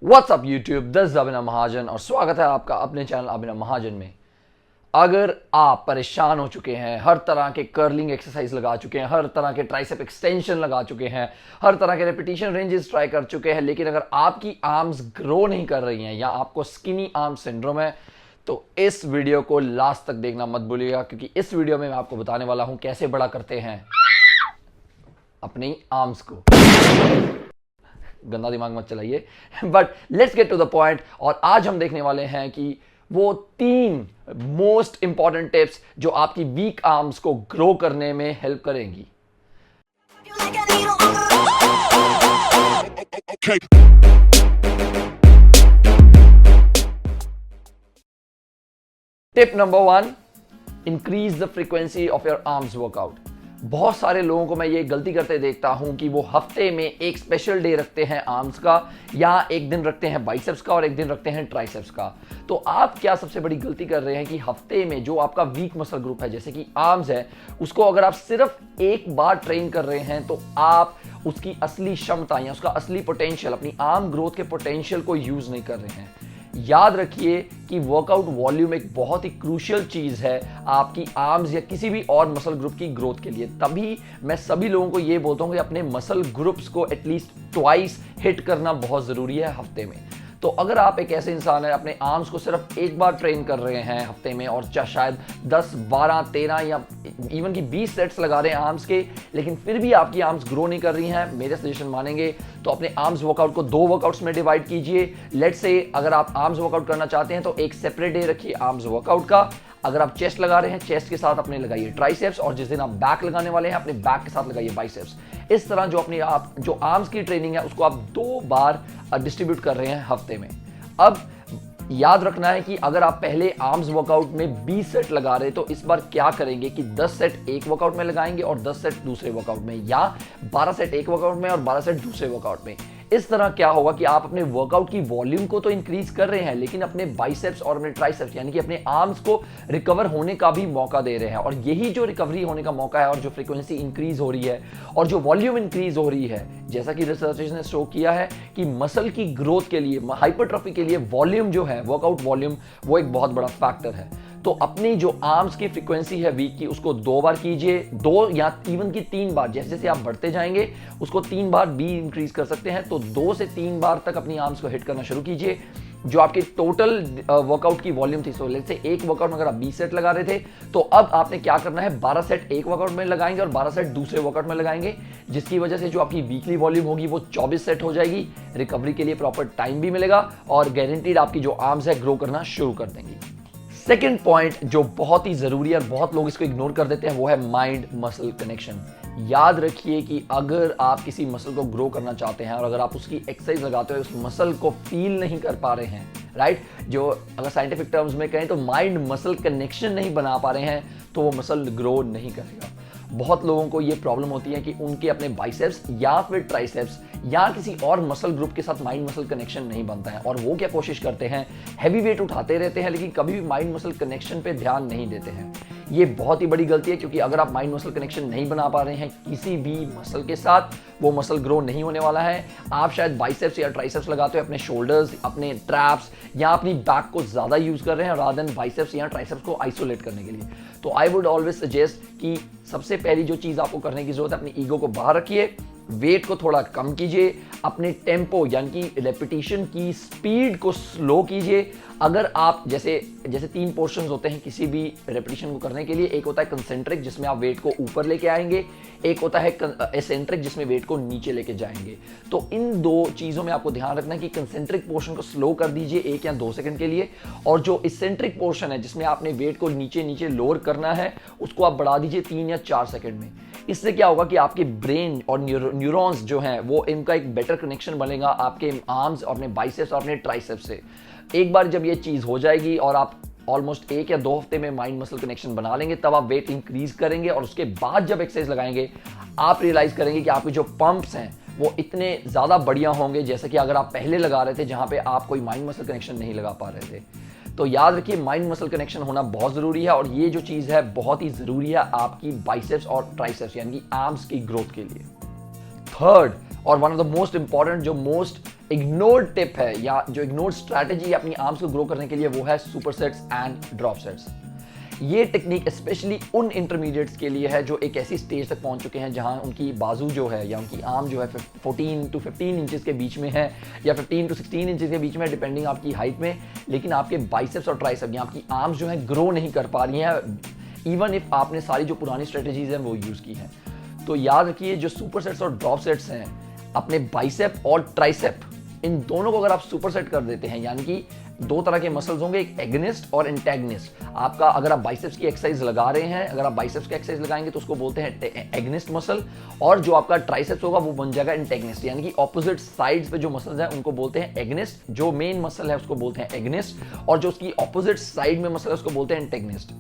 WhatsApp YouTube 10 अभिनव महाजन और स्वागत है आपका अपने चैनल अभिनव महाजन में। अगर आप परेशान हो चुके हैं, हर तरह के कर्लिंग एक्सरसाइज लगा चुके हैं, हर तरह के ट्राइसेप एक्सटेंशन लगा चुके हैं, हर तरह के रेपिटेशन रेंजेस ट्राई कर चुके हैं, लेकिन अगर आपकी आर्म्स ग्रो नहीं कर रही हैं या आपको स्किनी आर्म सिंड्रोम है, तो इस वीडियो को लास्ट तक देखना मत भूलिएगा, क्योंकि इस वीडियो में मैं आपको बताने वाला हूं कैसे बड़ा करते हैं अपनी आर्म्स को। गंदा दिमाग मत चलाइए, but let's get to the point. और आज हम देखने वाले हैं कि वो 3 मोस्ट इंपॉर्टेंट टिप्स जो आपकी वीक आर्म्स को ग्रो करने में हेल्प करेंगी। Tip number 1, increase the frequency of your arms workout. बहुत सारे लोगों को मैं ये गलती करते देखता हूं कि वो हफ्ते में एक स्पेशल डे रखते हैं आर्म्स का, या एक दिन रखते हैं बाइसेप्स का और एक दिन रखते हैं ट्राइसेप्स का। तो आप क्या सबसे बड़ी गलती कर रहे हैं कि हफ्ते में जो आपका वीक मसल ग्रुप है, जैसे कि आर्म्स है, उसको अगर आप सिर्फ एक बार ट्रेन कर रहे हैं तो आप उसकी असली क्षमता या उसका असली पोटेंशियल, अपनी आर्म ग्रोथ के पोटेंशियल को यूज नहीं कर रहे हैं। याद रखिए कि वर्कआउट वॉल्यूम एक बहुत ही क्रूशियल चीज है आपकी आर्म्स या किसी भी और मसल ग्रुप की ग्रोथ के लिए। तभी मैं सभी लोगों को ये बोलता हूं कि अपने मसल ग्रुप्स को एटलीस्ट ट्वाइस हिट करना बहुत जरूरी है हफ्ते में। तो अगर आप एक ऐसे इंसान है अपने आर्म्स को सिर्फ एक बार ट्रेन कर रहे हैं हफ्ते में और शायद 10, 12, 13 या इवन की 20 सेट्स लगा रहे हैं आर्म्स के, लेकिन फिर भी आपकी आर्म्स ग्रो नहीं कर रही हैं, मेरे सजेशन मानेंगे तो अपने आर्म्स वर्कआउट को 2 वर्कआउट्स में डिवाइड कीजिए। लेट्स से अगर आप आर्म्स वर्कआउट करना चाहते हैं तो एक सेपरेट डे रखिए आर्म्स वर्कआउट का। अगर आप चेस्ट लगा रहे हैं, चेस्ट के साथ अपने लगाइए ट्राइसेप्स, और जिस दिन आप बैक लगाने वाले हैं अपने बैक के साथ लगाइए बाइसेप्स। इस तरह जो आर्म्स की ट्रेनिंग है उसको आप 2 बार डिस्ट्रीब्यूट कर रहे हैं हफ्ते में। अब याद रखना है कि अगर आप पहले आर्म्स वर्कआउट में 20 सेट लगा रहे तो इस बार क्या करेंगे कि 10 सेट एक वर्कआउट में लगाएंगे और 10 सेट दूसरे वर्कआउट में, या 12 सेट एक वर्कआउट में और 12 सेट दूसरे वर्कआउट में। इस तरह क्या होगा कि आप अपने वर्कआउट की वॉल्यूम को तो इंक्रीज कर रहे हैं, लेकिन अपने बाइसेप्स और अपने ट्राइसेप्स यानी कि अपने आर्म्स को रिकवर होने का भी मौका दे रहे हैं। और यही जो रिकवरी होने का मौका है और जो फ्रीक्वेंसी इंक्रीज हो रही है और जो वॉल्यूम इंक्रीज हो रही है, जैसा कि रिसर्चर्स ने शो किया है कि मसल की ग्रोथ के लिए, हाइपरट्रॉफी के लिए वॉल्यूम जो है, वर्कआउट वॉल्यूम, वो एक बहुत बड़ा फैक्टर है। तो अपनी जो आर्म्स की फ्रीक्वेंसी है वीक की, उसको 2 बार कीजिए, 2 या इवन की 3 बार। जैसे जैसे आप बढ़ते जाएंगे उसको 3 बार भी इंक्रीज कर सकते हैं। तो 2 से 3 बार तक अपनी आर्म्स को हिट करना शुरू कीजिए। जो आपकी टोटल वर्कआउट की वॉल्यूम थी, सो लेट्स से एक वर्कआउट में अगर आप 20 सेट लगा रहे थे, तो अब आपने क्या करना है, 12 सेट एक वर्कआउट में लगाएंगे और 12 सेट दूसरे वर्कआउट में लगाएंगे, जिसकी वजह से जो आपकी वीकली वॉल्यूम होगी वो 24 सेट हो जाएगी। रिकवरी के लिए प्रॉपर टाइम भी मिलेगा और गारंटीड आपकी जो आर्म्स है ग्रो करना शुरू कर देंगी। सेकेंड पॉइंट जो बहुत ही जरूरी है और बहुत लोग इसको इग्नोर कर देते हैं, वो है माइंड मसल कनेक्शन। याद रखिए कि अगर आप किसी मसल को ग्रो करना चाहते हैं और अगर आप उसकी एक्सरसाइज लगाते हो उस मसल को फील नहीं कर पा रहे हैं, राइट, जो अगर साइंटिफिक टर्म्स में कहें तो माइंड मसल कनेक्शन नहीं बना पा रहे हैं, तो वो मसल ग्रो नहीं करेगा। बहुत लोगों को ये प्रॉब्लम होती है कि उनके अपने बाइसेप्स या फिर ट्राइसेप्स या किसी और मसल ग्रुप के साथ माइंड मसल कनेक्शन नहीं बनता है, और वो क्या कोशिश करते हैं, हैवी वेट उठाते रहते हैं लेकिन कभी भी माइंड मसल कनेक्शन पे ध्यान नहीं देते हैं। ये बहुत ही बड़ी गलती है, क्योंकि अगर आप माइंड मसल कनेक्शन नहीं बना पा रहे हैं किसी भी मसल के साथ, वो मसल ग्रो नहीं होने वाला है। आप शायद बाइसेप्स या ट्राइसेप्स लगाते हो अपने शोल्डर्स, अपने ट्रैप्स या अपनी बैक को ज्यादा यूज कर रहे हैं रादर देन बाइसेप्स या ट्राइसेप्स को आइसोलेट करने के लिए। तो आई वुड ऑलवेज सजेस्ट कि सबसे पहली जो चीज आपको करने की जरूरत है, अपनी ईगो को बाहर रखिए, वेट को थोड़ा कम कीजिए, अपने टेम्पो यानी कि रेपिटेशन की स्पीड को स्लो कीजिए। अगर आप जैसे 3 पोर्शंस होते हैं किसी भी रेपिटेशन को करने के लिए, एक होता है कंसेंट्रिक जिसमें आप वेट को ऊपर लेके आएंगे, एक होता है एसेंट्रिक जिसमें वेट को नीचे लेके जाएंगे। तो इन 2 चीजों में आपको ध्यान रखना है कि कंसेंट्रिक पोर्शन को स्लो कर दीजिए 1 या 2 सेकंड के लिए, और जो एसेंट्रिक पोर्शन है जिसमें आपने वेट को नीचे नीचे लोअर करना है, उसको आप बढ़ा दीजिए 3 या 4 सेकंड में। इससे क्या होगा कि आपके ब्रेन और न्यूरॉन्स जो हैं वो इनका एक बेटर कनेक्शन बनेगा आपके आर्म्स और अपने बाइसेप्स और अपने ट्राइसेप्स से। एक बार जब ये चीज हो जाएगी और आप ऑलमोस्ट 1 या 2 हफ्ते में माइंड मसल कनेक्शन बना लेंगे, तब आप वेट इंक्रीज करेंगे और उसके बाद जब एक्सरसाइज लगाएंगे आप रियलाइज करेंगे कि आपके जो पंप्स हैं वो इतने ज्यादा बढ़िया होंगे, जैसे कि अगर आप पहले लगा रहे थे जहां पे आप कोई माइंड मसल कनेक्शन नहीं लगा पा रहे थे। तो याद रखिए माइंड मसल कनेक्शन होना बहुत जरूरी है, और ये जो चीज है बहुत ही जरूरी है आपकी बाइसेप्स और ट्राइसेप्स यानी कि आर्म्स की ग्रोथ के लिए। थर्ड और one of the most important, जो मोस्ट इग्नोर्ड टिप है या जो इग्नोर्ड स्ट्रैटेजी है अपनी आर्म्स को ग्रो करने के लिए, वो है super sets and drop sets. ये टेक्निक स्पेशली उन इंटरमीडिएट्स के लिए है जो एक ऐसी स्टेज तक पहुंच चुके हैं जहां उनकी बाजू जो है या उनकी आर्म जो है 14 to 15 इंचेस के बीच में है या 15 to 16 इंचेस के बीच में, डिपेंडिंग आपकी हाइट में, लेकिन आपके बाइसेप्स और ट्राइसेप्स या आपकी आर्म्स जो है ग्रो नहीं कर पा रही हैं, इवन इफ आपने सारी जो पुरानी स्ट्रेटेजीज हैं वो यूज़ की हैं। तो याद रखिए, जो सुपर सेट्स और ड्रॉप सेट्स हैं, अपने बाइसेप और ट्राइसेप इन दोनों को अगर आप सुपर सेट कर देते हैं, यानी कि दो तरह के मसल्स होंगे, एक एगनिस्ट और एंटेगनिस्ट। आपका अगर आप बाइसेप्स की एक्सरसाइज लगा रहे हैं, अगर आप बाइसेप्स की एक्सरसाइज लगाएंगे तो उसको बोलते हैं एगनिस्ट मसल, और जो आपका ट्राइसेप्स होगा वो बन जाएगा एंटेगनिस्ट, यानी कि ऑपोजिट साइड्स पे जो मसल्स हैं उनको बोलते हैं एगनिस्ट, जो मेन मसल है उसको बोलते हैं एगनिस्ट, और जो उसकी ऑपोजिट साइड में मसल है उसको बोलते हैं एंटेगनिस्ट।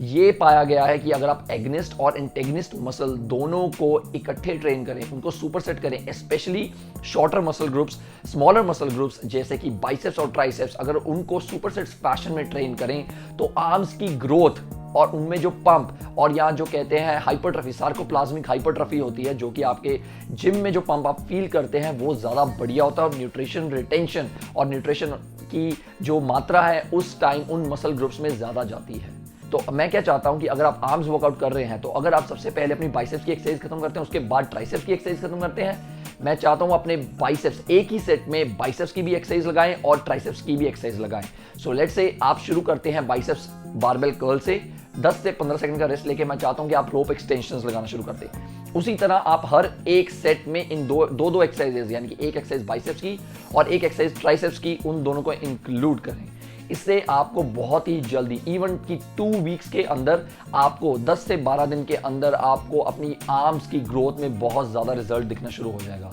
ये पाया गया है कि अगर आप एगनिस्ट और एंटेगनिस्ट मसल दोनों को इकट्ठे ट्रेन करें, उनको सुपर सेट करें, specially shorter muscle groups, smaller muscle groups जैसे कि बाइसेप्स और ट्राइसेप्स, अगर उनको सुपर सेट्स फैशन में ट्रेन करें तो आर्म्स की ग्रोथ और उनमें जो पंप और यहाँ जो कहते हैं हाइपरट्रफी, सार्कोप्लाज्मिक हाइपरट्रफी होती है, जो कि आपके जिम में जो पंप आप फील करते हैं वो ज़्यादा बढ़िया होता है, और न्यूट्रिशन रिटेंशन और न्यूट्रिशन की जो मात्रा है उस टाइम उन मसल ग्रुप्स में ज़्यादा जाती है। तो मैं क्या चाहता हूं कि अगर आप आर्म्स वर्कआउट कर रहे हैं तो अगर आप सबसे पहले अपनी बाइसेप्स की एक्सरसाइज खत्म करते हैं, उसके बाद ट्राइसेप्स की एक्सरसाइज खत्म करते हैं, मैं चाहता हूं अपने बाइसेप्स एक ही सेट में बाइसेप्स की भी एक्सरसाइज लगाएं और ट्राइसेप्स की भी एक्सरसाइज लगाएं। सो लेट्स से आप शुरू करते हैं बाइसेप्स बारबेल कर्ल से, 10 से 15 सेकंड का रेस्ट लेके मैं चाहता हूं कि आप रोप एक्सटेंशंस लगाना शुरू कर दें। उसी तरह आप हर एक सेट में इन दो एक्सरसाइजेज, यानी कि एक एक्सरसाइज बाइसेप्स की और एक एक्सरसाइज ट्राइसेप्स की, उन दोनों को इंक्लूड करें। इससे आपको बहुत ही जल्दी, इवन कि 2 वीक्स के अंदर आपको 10 से 12 दिन के अंदर आपको अपनी आर्म्स की ग्रोथ में बहुत ज़्यादा रिजल्ट दिखना शुरू हो जाएगा।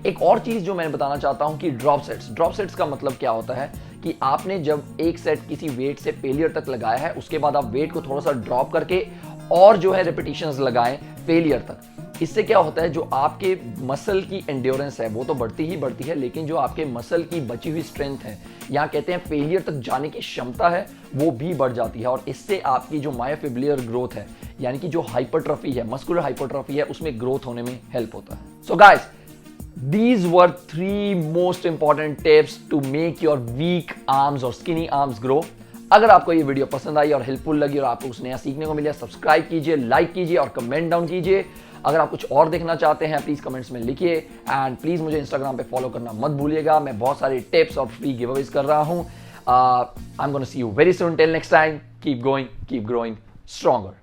एक और चीज़ जो मैं बताना चाहता हूं कि ड्रॉप सेट्स का मतलब क्या होता है कि आपने जब एक सेट किसी वेट से फेलियर तक लगाया है, उसके बाद आप वेट को थोड़ा सा ड्रॉप करके और जो है रिपीटिशंस लगाएं फेलियर तक। इससे क्या होता है, जो आपके मसल की एंड्योरेंस है वो तो बढ़ती ही बढ़ती है, लेकिन जो आपके मसल की बची हुई स्ट्रेंथ है, यहाँ कहते हैं फेलियर तक जाने की क्षमता है, वो भी बढ़ जाती है, और इससे आपकी जो मायोफिब्रिलर ग्रोथ है, यानी कि जो हाइपरट्रफी है, मस्कुलर हाइपरट्रफी है, उसमें ग्रोथ होने में हेल्प होता है। So guys, these were 3 most important tips to make your weak arms or skinny arms grow। अगर आपको ये वीडियो पसंद आई और हेल्पफुल लगी और आपको कुछ नया सीखने को मिला, सब्सक्राइब कीजिए, लाइक कीजिए और कमेंट डाउन कीजिए। अगर आप कुछ और देखना चाहते हैं प्लीज कमेंट्स में लिखिए, एंड प्लीज मुझे इंस्टाग्राम पे फॉलो करना मत भूलिएगा। मैं बहुत सारे टिप्स और फ्री गिव अवेज कर रहा हूं। I am gonna see you very soon. Till next time, keep going, keep growing stronger.